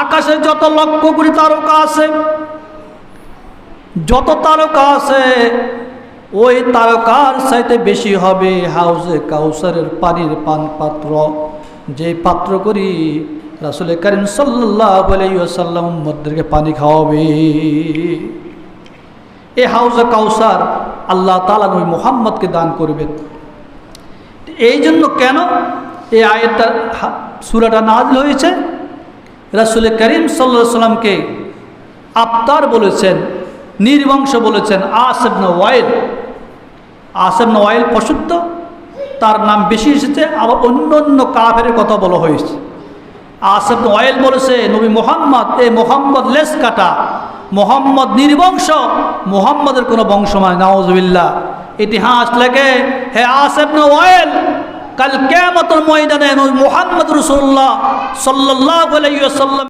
আকাশে যত লক্ষ কোটি তারকা আছে, যত তারকা আছে, ওই তারকার চাইতে বেশি হবে হাউজে কাউসারের পানির পান পাত্র, যে পাত্র করি রাসূল করিম সাল্লাল্লাহু আলাইহি ওয়াসাল্লাম উম্মতদেরকে পানি খাওয়াবে। এই হাউজে কাউসার আল্লাহ তাআলা নবী মুহাম্মদকে দান করবেন। এই জন্য কেন এই আয়াতটা সূরাটা নাযিল হয়েছে? রাসূল করিম সাল্লাল্লাহু আলাইহি ওয়াসাল্লামকে আবতার বলেছেন, নির্বংশ বলেছেন আস ইবনে ওয়াইল। আস ইবনে ওয়াইল প্রসিদ্ধ, তার নাম বেশি এসেছে, আবার অন্য অন্য কাফেরের কথা বলা হয়েছে। আস ইবনে ওয়াইল বলেছে নবী মুহাম্মদ, এ মুহাম্মদ লেস কাটা, মুহাম্মদ নির্বংশ, মুহাম্মদের কোনো বংশ নয়, নাউজুবিল্লাহ। ইতিহাস লেখে হে আস ইবনে ওয়াইল, কাল কিয়ামতের ময়দানে নবী মুহাম্মদ রাসূলুল্লাহ সাল্লাল্লাহু আলাইহি ওয়াসাল্লাম